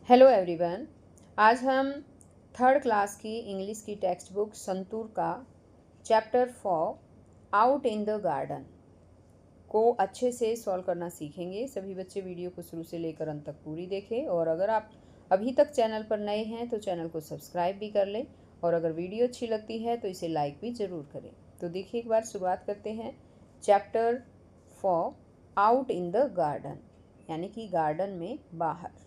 Hello everyone. आज हम third class की इंग्लिश की टेक्स्ट बुक संतूर का chapter 4 out in the garden को अच्छे से सॉल्व करना सीखेंगे। सभी बच्चे वीडियो को शुरू से लेकर अंत तक पूरी देखें और अगर आप अभी तक चैनल पर नए हैं तो चैनल को सब्सक्राइब भी कर लें और अगर वीडियो अच्छी लगती है तो इसे लाइक भी ज़रूर करें। तो देखिए, एक बार शुरुआत करते हैं। Chapter 4 out in the garden यानी कि गार्डन में बाहर।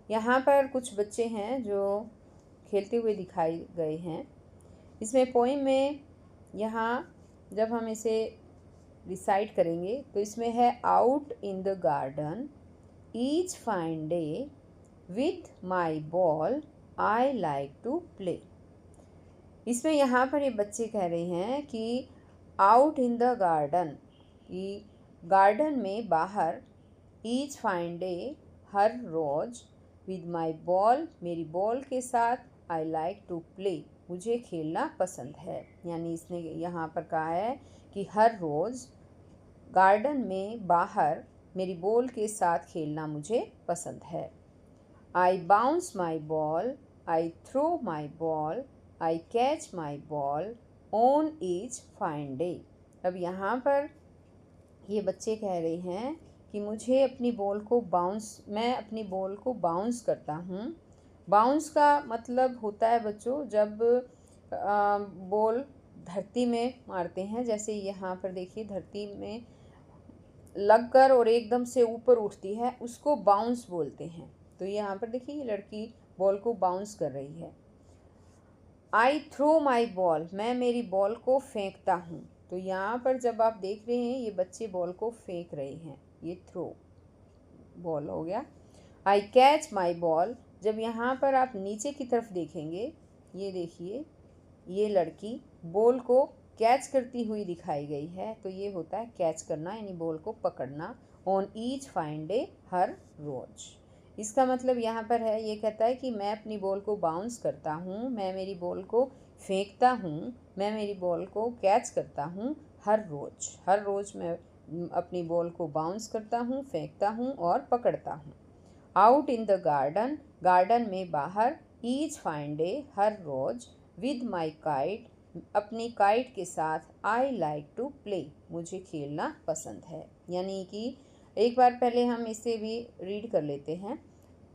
यहाँ पर कुछ बच्चे हैं जो खेलते हुए दिखाई गए हैं। इसमें पोइम में यहाँ जब हम इसे रिसाइट करेंगे तो इसमें है out in the garden each fine day with my ball I like to play. इसमें यहाँ पर ये बच्चे कह रहे हैं कि आउट इन द गार्डन, कि गार्डन में बाहर, ईच फाइन डे हर रोज़, विद माई बॉल मेरी बॉल के साथ, आई लाइक टू प्ले मुझे खेलना पसंद है। यानी इसने यहाँ पर कहा है कि हर रोज़ गार्डन में बाहर मेरी बॉल के साथ खेलना मुझे पसंद है। I bounce my ball, I throw my ball, I catch my ball on each fine day. अब यहाँ पर ये बच्चे कह रहे हैं कि मुझे अपनी बॉल को मैं अपनी बॉल को बाउंस करता हूँ। बाउंस का मतलब होता है बच्चों, जब बॉल धरती में मारते हैं, जैसे यहाँ पर देखिए धरती में लगकर और एकदम से ऊपर उठती है, उसको बाउंस बोलते हैं। तो यहाँ पर देखिए ये लड़की बॉल को बाउंस कर रही है। आई थ्रो माई बॉल, मैं मेरी बॉल को फेंकता हूँ। तो यहाँ पर जब आप देख रहे हैं ये बच्चे बॉल को फेंक रहे हैं, ये थ्रो बॉल हो गया। आई कैच माई बॉल, जब यहाँ पर आप नीचे की तरफ देखेंगे, ये देखिए ये लड़की बॉल को कैच करती हुई दिखाई गई है, तो ये होता है कैच करना, यानी बॉल को पकड़ना। ऑन ईच फाइन डे, हर रोज़। इसका मतलब यहाँ पर है, ये कहता है कि मैं अपनी बॉल को बाउंस करता हूँ, मैं मेरी बॉल को फेंकता हूँ, मैं मेरी बॉल को कैच करता हूँ हर रोज़। हर रोज़ मैं अपनी बॉल को बाउंस करता हूँ, फेंकता हूँ और पकड़ता हूँ। Out in the garden, garden में बाहर, ईच फाइन डे, हर रोज़, विद माई काइट, अपनी काइट के साथ, आई लाइक टू प्ले मुझे खेलना पसंद है। यानी कि एक बार पहले हम इसे भी रीड कर लेते हैं।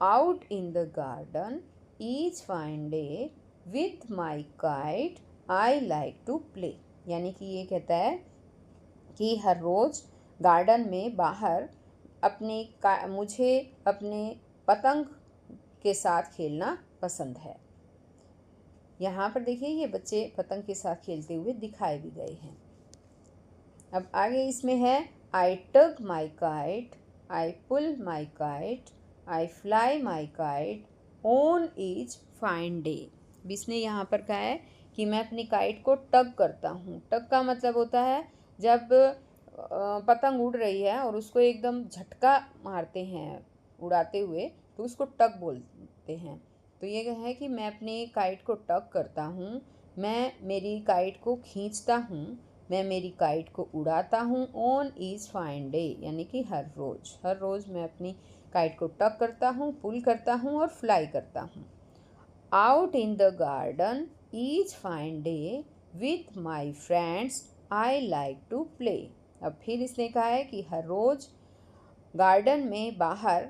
Out in the garden each fine day with my kite I like to play. यानी कि ये कहता है कि हर रोज़ गार्डन में बाहर मुझे अपने पतंग के साथ खेलना पसंद है। यहाँ पर देखिए ये बच्चे पतंग के साथ खेलते हुए दिखाए भी गए हैं। अब आगे इसमें है I tug my kite, I pull my kite, I fly my kite on each fine day. इसने यहाँ पर कहा है कि मैं अपनी काइट को टग करता हूँ। टग का मतलब होता है जब पतंग उड़ रही है और उसको एकदम झटका मारते हैं उड़ाते हुए, तो उसको टग बोलते हैं। तो ये है कि मैं अपनी काइट को टग करता हूँ, मैं मेरी काइट को खींचता हूँ, मैं मेरी काइट को उड़ाता हूँ। ऑन ईच फाइन डे, यानी कि हर रोज़ मैं अपनी काइट को टग करता हूँ, पुल करता हूँ और फ्लाई करता हूँ। Out in the garden each fine day with my friends I like to play. अब फिर इसने कहा है कि हर रोज़ गार्डन में बाहर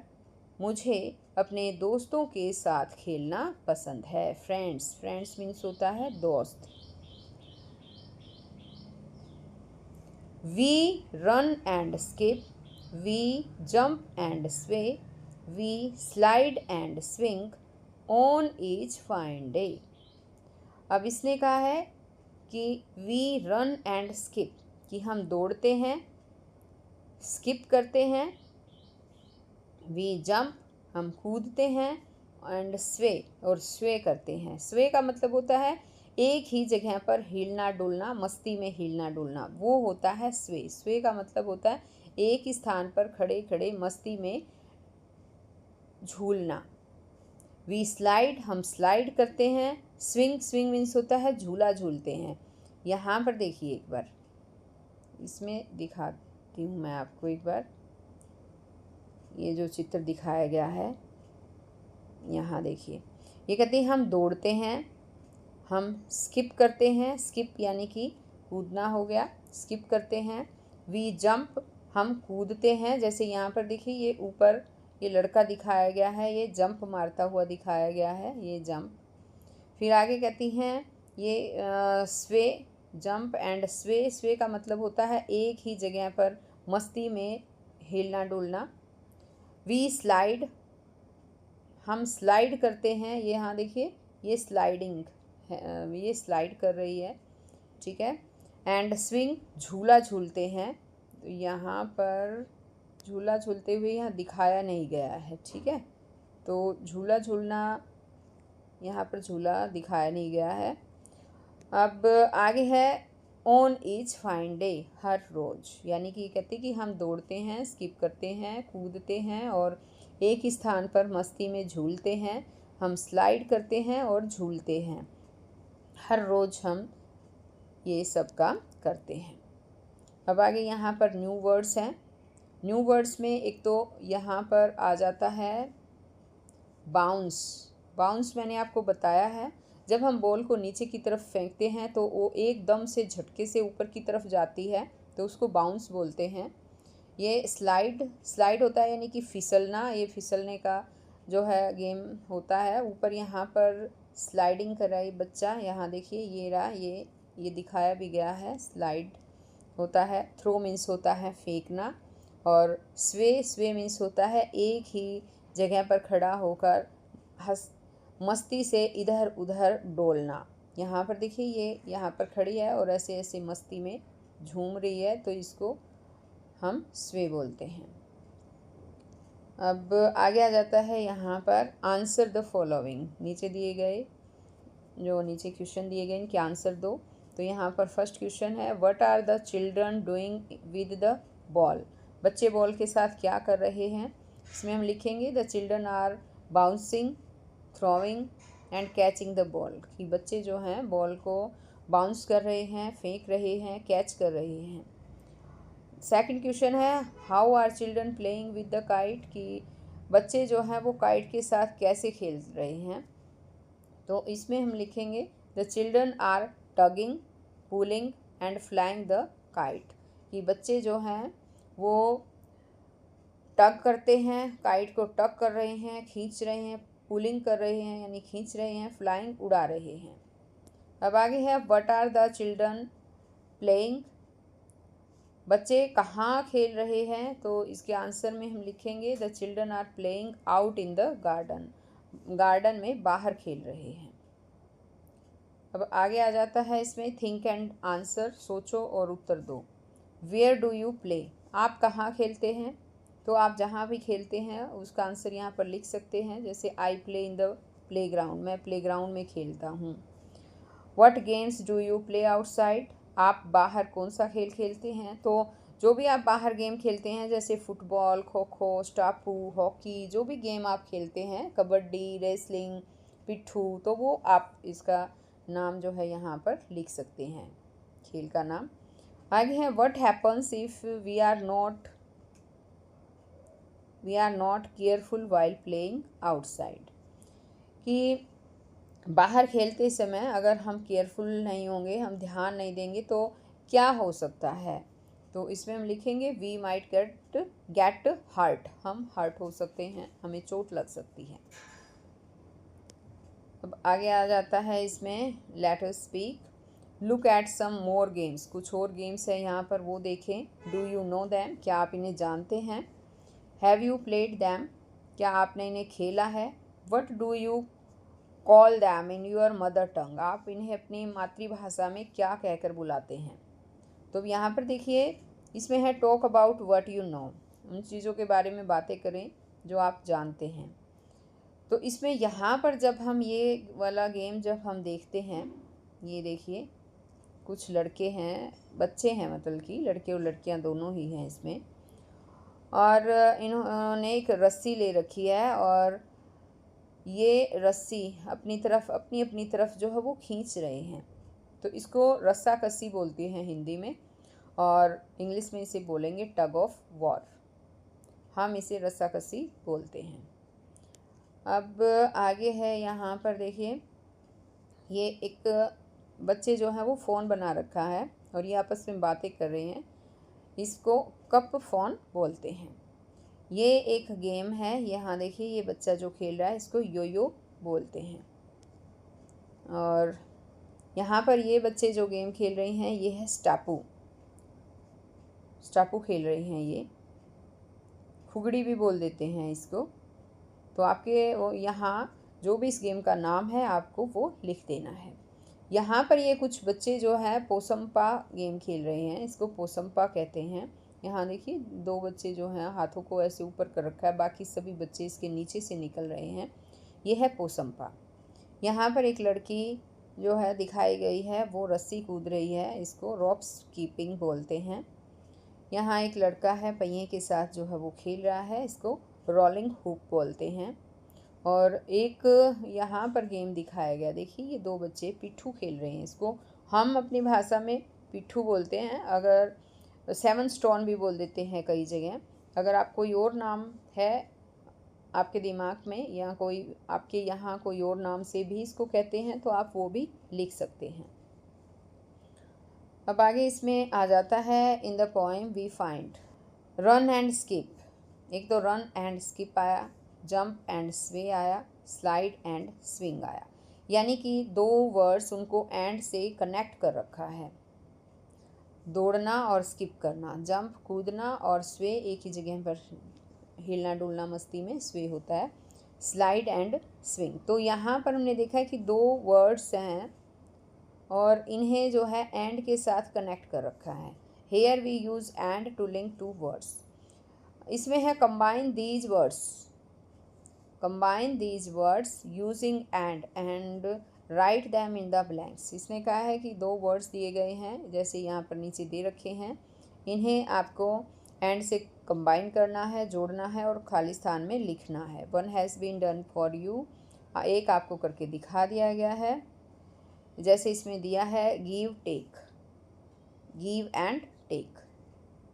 मुझे अपने दोस्तों के साथ खेलना पसंद है। फ्रेंड्स मीन्स होता है दोस्त। We run and skip, we jump and sway, we slide and swing on each fine day. अब इसने कहा है कि वी रन एंड स्किप, कि हम दौड़ते हैं, स्किप करते हैं, वी जंप हम कूदते हैं, एंड स्वे और स्वे करते हैं। स्वे का मतलब होता है एक ही जगह पर हिलना डुलना, मस्ती में हिलना डुलना, वो होता है स्वे। स्वे का मतलब होता है एक ही स्थान पर खड़े खड़े मस्ती में झूलना। वी स्लाइड हम स्लाइड करते हैं, स्विंग मीन्स होता है झूला झूलते हैं। यहाँ पर देखिए एक बार, इसमें दिखाती हूँ मैं आपको एक बार, ये जो चित्र दिखाया गया है यहाँ देखिए, ये कहते हैं हम दौड़ते हैं, हम स्किप करते हैं, स्किप यानी कि कूदना हो गया, स्किप करते हैं। वी जंप, हम कूदते हैं, जैसे यहाँ पर देखिए ये ऊपर ये लड़का दिखाया गया है, ये जंप मारता हुआ दिखाया गया है, ये जंप। फिर आगे कहती हैं ये स्वे, जंप एंड स्वे, स्वे का मतलब होता है एक ही जगह पर मस्ती में हिलना डुलना। वी स्लाइड, हम स्लाइड करते हैं, ये यहाँ देखिए ये स्लाइडिंग है, ये स्लाइड कर रही है, ठीक है। एंड स्विंग, झूला झूलते हैं, तो यहाँ पर झूला झूलते हुए यहाँ दिखाया नहीं गया है, ठीक है। तो झूला झूलना, यहाँ पर झूला दिखाया नहीं गया है। अब आगे है ऑन ईच फाइन डे, हर रोज़, यानी कि कहते कि हम दौड़ते हैं, स्किप करते हैं, कूदते हैं और एक ही स्थान पर मस्ती में झूलते हैं, हम स्लाइड करते हैं और झूलते हैं, हर रोज़ हम ये सब काम करते हैं। अब आगे यहाँ पर न्यू वर्ड्स हैं। न्यू वर्ड्स में एक तो यहाँ पर आ जाता है बाउंस। बाउंस मैंने आपको बताया है, जब हम बॉल को नीचे की तरफ फेंकते हैं तो वो एकदम से झटके से ऊपर की तरफ जाती है, तो उसको बाउंस बोलते हैं। ये स्लाइड, स्लाइड होता है यानी कि फिसलना, ये फिसलने का जो है गेम होता है। ऊपर यहाँ पर स्लाइडिंग कर रहा है बच्चा, यहाँ देखिए ये रहा, ये दिखाया भी गया है, स्लाइड होता है। थ्रो मीन्स होता है फेंकना, और स्वे, स्वे मीन्स होता है एक ही जगह पर खड़ा होकर मस्ती से इधर उधर डोलना। यहाँ पर देखिए ये यहाँ पर खड़ी है और ऐसे ऐसे मस्ती में झूम रही है, तो इसको हम स्वे बोलते हैं। अब आगे आ जाता है यहाँ पर आंसर द फॉलोइंग, नीचे दिए गए जो नीचे क्वेश्चन दिए गए इनके आंसर दो। तो यहाँ पर फर्स्ट क्वेश्चन है what are the children doing with the ball, बच्चे बॉल के साथ क्या कर रहे हैं। इसमें हम लिखेंगे the children are bouncing, throwing and catching the ball, कि बच्चे जो हैं बॉल को बाउंस कर रहे हैं, फेंक रहे हैं, कैच कर रहे हैं। सेकंड क्वेश्चन है how are children playing with the kite, कि बच्चे जो हैं वो काइट के साथ कैसे खेल रहे हैं। तो इसमें हम लिखेंगे the children are tugging, pulling and flying the kite, कि बच्चे जो हैं वो टग करते हैं, काइट को टग कर रहे हैं, खींच रहे हैं, पुलिंग कर रहे हैं यानी खींच रहे हैं, फ्लाइंग उड़ा रहे हैं। अब आगे है what are the children playing, बच्चे कहाँ खेल रहे हैं। तो इसके आंसर में हम लिखेंगे the children are playing out in the garden, garden में बाहर खेल रहे हैं। अब आगे आ जाता है इसमें थिंक एंड आंसर, सोचो और उत्तर दो। वेयर डू यू प्ले, आप कहाँ खेलते हैं। तो आप जहाँ भी खेलते हैं उसका आंसर यहाँ पर लिख सकते हैं, जैसे I play in the play ground, मैं प्ले ग्राउंड में खेलता हूँ। What games do you play outside, आप बाहर कौन सा खेल खेलते हैं। तो जो भी आप बाहर गेम खेलते हैं जैसे फुटबॉल, खो खो, स्टापू, हॉकी, जो भी गेम आप खेलते हैं, कबड्डी, रेसलिंग, पिट्ठू, तो वो आप इसका नाम जो है यहाँ पर लिख सकते हैं, खेल का नाम। आगे है what happens if we are not careful while playing outside, कि बाहर खेलते समय अगर हम केयरफुल नहीं होंगे, हम ध्यान नहीं देंगे तो क्या हो सकता है। तो इसमें हम लिखेंगे वी माइट गेट हर्ट, हम हर्ट हो सकते हैं, हमें चोट लग सकती है। अब आगे आ जाता है इसमें let us speak, look at some more games, कुछ और गेम्स है यहाँ पर वो देखें। डू यू नो दैम, क्या आप इन्हें जानते हैं। हैव यू प्लेड दैम, क्या आपने इन्हें खेला है। What do you call them in your mother tongue, आप इन्हें अपनी मातृभाषा में क्या कहकर बुलाते हैं। तो यहाँ पर देखिए इसमें है talk about what you know, उन चीज़ों के बारे में बातें करें जो आप जानते हैं। तो इसमें यहाँ पर जब हम ये वाला गेम जब हम देखते हैं, ये देखिए कुछ लड़के हैं, बच्चे हैं, मतलब कि लड़के और लड़कियाँ दोनों ही हैं इसमें, और इन्होंने एक रस्सी ले रखी है और ये रस्सी अपनी अपनी तरफ जो है वो खींच रहे हैं। तो इसको रस्सा कस्सी बोलती हैं हिंदी में, और इंग्लिश में इसे बोलेंगे टग ऑफ वॉर, हम इसे रस्सा कस्सी बोलते हैं। अब आगे है यहाँ पर देखिए, ये एक बच्चे जो हैं वो फ़ोन बना रखा है और ये आपस में बातें कर रहे हैं। इसको कप फ़ोन बोलते हैं। ये एक गेम है। यहाँ देखिए, ये बच्चा जो खेल रहा है इसको यो-यो बोलते हैं। और यहाँ पर ये बच्चे जो गेम खेल रहे हैं ये है स्टापू। स्टापू खेल रहे हैं ये। फुगड़ी भी बोल देते हैं इसको। तो आपके वो यहाँ जो भी इस गेम का नाम है आपको वो लिख देना है। यहाँ पर ये कुछ बच्चे जो है पोसमपा गेम खेल रहे हैं। इसको पोसमपा कहते हैं। यहाँ देखिए, 2 बच्चे जो हैं हाथों को ऐसे ऊपर कर रखा है, बाकी सभी बच्चे इसके नीचे से निकल रहे हैं। ये है पोसमपा। यहाँ पर एक लड़की जो है दिखाई गई है, वो रस्सी कूद रही है। इसको रॉप स्कीपिंग बोलते हैं। यहाँ एक लड़का है पहिए के साथ जो है वो खेल रहा है। इसको रोलिंग हुक बोलते हैं। और एक यहाँ पर गेम दिखाया गया, देखिए ये 2 बच्चे पिट्ठू खेल रहे हैं। इसको हम अपनी भाषा में पिट्ठू बोलते हैं, अगर 7 स्टोन भी बोल देते हैं कई जगह। अगर आप कोई और नाम है आपके दिमाग में या कोई आपके यहाँ कोई और नाम से भी इसको कहते हैं तो आप वो भी लिख सकते हैं। अब आगे इसमें आ जाता है in the poem we find run and skip. एक तो रन एंड स्किप आया, जंप एंड स्वे आया, स्लाइड एंड स्विंग आया। यानी कि 2 वर्ड्स उनको एंड से कनेक्ट कर रखा है। दौड़ना और स्किप करना, जंप कूदना, और स्वे एक ही जगह पर हिलना डुलना मस्ती में स्वे होता है, स्लाइड एंड स्विंग। तो यहाँ पर हमने देखा है कि 2 वर्ड्स हैं और इन्हें जो है एंड के साथ कनेक्ट कर रखा है। Here we use and to link 2 words. इसमें है combine these words using and write them in the blanks. इसने कहा है कि 2 वर्ड्स दिए गए हैं जैसे यहाँ पर नीचे दे रखे हैं, इन्हें आपको एंड से कंबाइन करना है, जोड़ना है और खाली स्थान में लिखना है। 1 has been done for you, एक आपको करके दिखा दिया गया है। जैसे इसमें दिया है give take, give and take,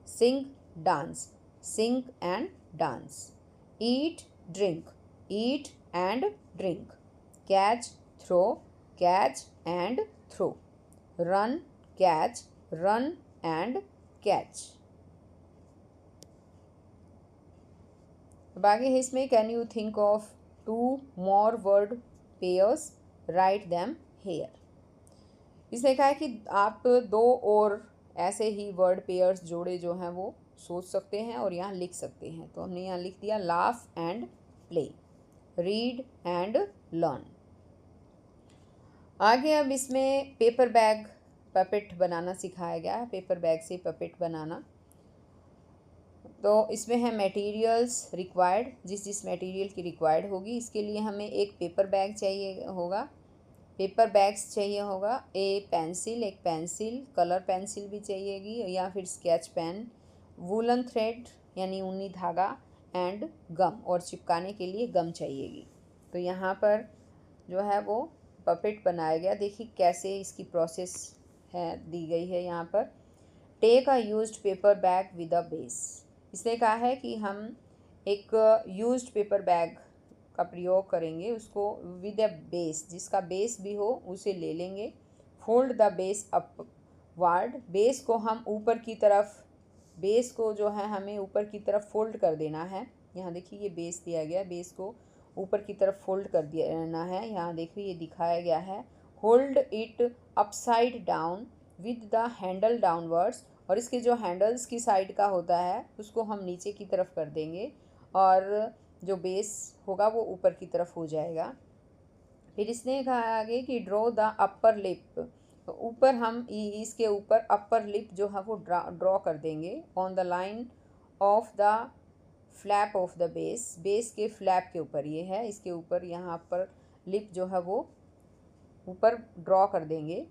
sing dance, sing and dance, eat drink, eat and drink, catch throw, catch and throw, run catch, run and catch. अब आगे है इसमें can you think of 2 more word pairs, write them here. इसने कहा है कि आप 2 और ऐसे ही वर्ड पेयर्स जोड़े जो हैं वो सोच सकते हैं और यहाँ लिख सकते हैं। तो हमने यहाँ लिख दिया laugh and play, read and learn. आगे अब इसमें पेपर बैग पपेट बनाना सिखाया गया है। पेपर बैग से पपेट बनाना। तो इसमें है मटेरियल्स रिक्वायर्ड, जिस मटेरियल की रिक्वायर्ड होगी इसके लिए हमें एक पेपर बैग चाहिए होगा, पेपर बैग्स चाहिए होगा, एक पेंसिल, कलर पेंसिल भी चाहिएगी या फिर स्केच पेन, वूलन थ्रेड यानी ऊनी धागा, एंड गम, और चिपकाने के लिए गम चाहिएगी। तो यहाँ पर जो है वो पपेट बनाया गया। देखिए कैसे इसकी प्रोसेस है दी गई है यहाँ पर। Take a used paper bag with a base. इसने कहा है कि हम एक यूज्ड पेपर बैग का प्रयोग करेंगे, उसको विद अ बेस, जिसका बेस भी हो उसे ले लेंगे। Fold the base upward, base को हम ऊपर की तरफ, बेस को जो है हमें ऊपर की तरफ फोल्ड कर देना है। यहाँ देखिए ये बेस दिया गया, बेस को ऊपर की तरफ फोल्ड कर देना है। यहाँ देखिए ये दिखाया गया है। Hold it upside down with the handle downwards, और इसके जो हैंडल्स की साइड का होता है उसको हम नीचे की तरफ कर देंगे और जो बेस होगा वो ऊपर की तरफ हो जाएगा। फिर इसने कहा आगे कि ड्रॉ द अपर लिप, तो ऊपर हम इसके ऊपर अपर लिप जो है वो ड्रॉ कर देंगे on the line of the flap of the base, base के फ्लैप के ऊपर ये है, इसके ऊपर यहाँ पर लिप जो है वो ऊपर ड्रॉ कर देंगे।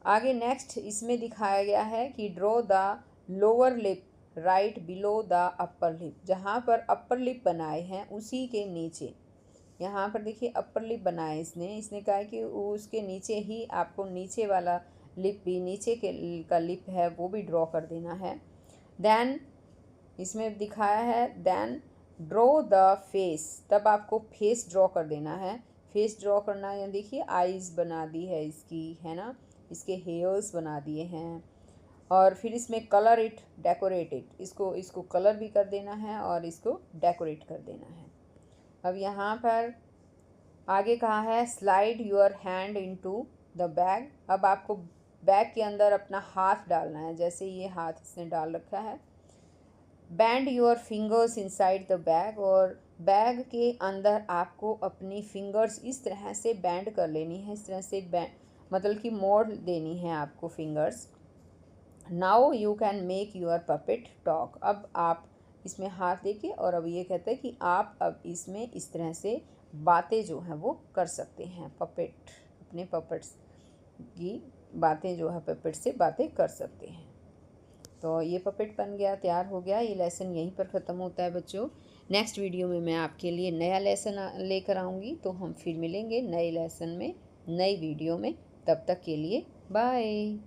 आगे नेक्स्ट इसमें दिखाया गया है कि draw the lower lip right below the upper lip, जहाँ पर अपर लिप बनाए हैं उसी के नीचे, यहाँ पर देखिए अपर लिप बनाए इसने कहा है कि उसके नीचे ही आपको नीचे वाला लिप भी, नीचे के का लिप है वो भी ड्रॉ कर देना है। देन इसमें दिखाया है देन ड्रॉ द फेस, तब आपको फेस ड्रॉ कर देना है। फेस ड्रॉ करना है, देखिए आईज़ बना दी है इसकी, है ना, इसके हेयर्स बना दिए हैं। और फिर इसमें कलर इट, डेकोरेट इट, इसको कलर भी कर देना है और इसको डेकोरेट कर देना है। अब यहाँ पर आगे कहा है slide your hand into the bag. अब आपको बैग के अंदर अपना हाथ डालना है, जैसे ये हाथ इसने डाल रखा है। Band your fingers inside the bag, और बैग के अंदर आपको अपनी फिंगर्स इस तरह से बैंड कर लेनी है, इस तरह से मतलब कि मोड़ देनी है आपको fingers. Now you can make your puppet talk. अब आप इसमें हाथ देके, और अब ये कहते हैं कि आप अब इसमें इस तरह से बातें जो हैं वो कर सकते हैं। पपेट, अपने पपेट्स की बातें जो है, पपेट से बातें कर सकते हैं। तो ये पपेट बन गया, तैयार हो गया। ये लेसन यहीं पर ख़त्म होता है बच्चों। नेक्स्ट वीडियो में मैं आपके लिए नया लेसन लेकर आऊँगी, तो हम फिर मिलेंगे नए लेसन में, नई वीडियो में। तब तक के लिए बाय।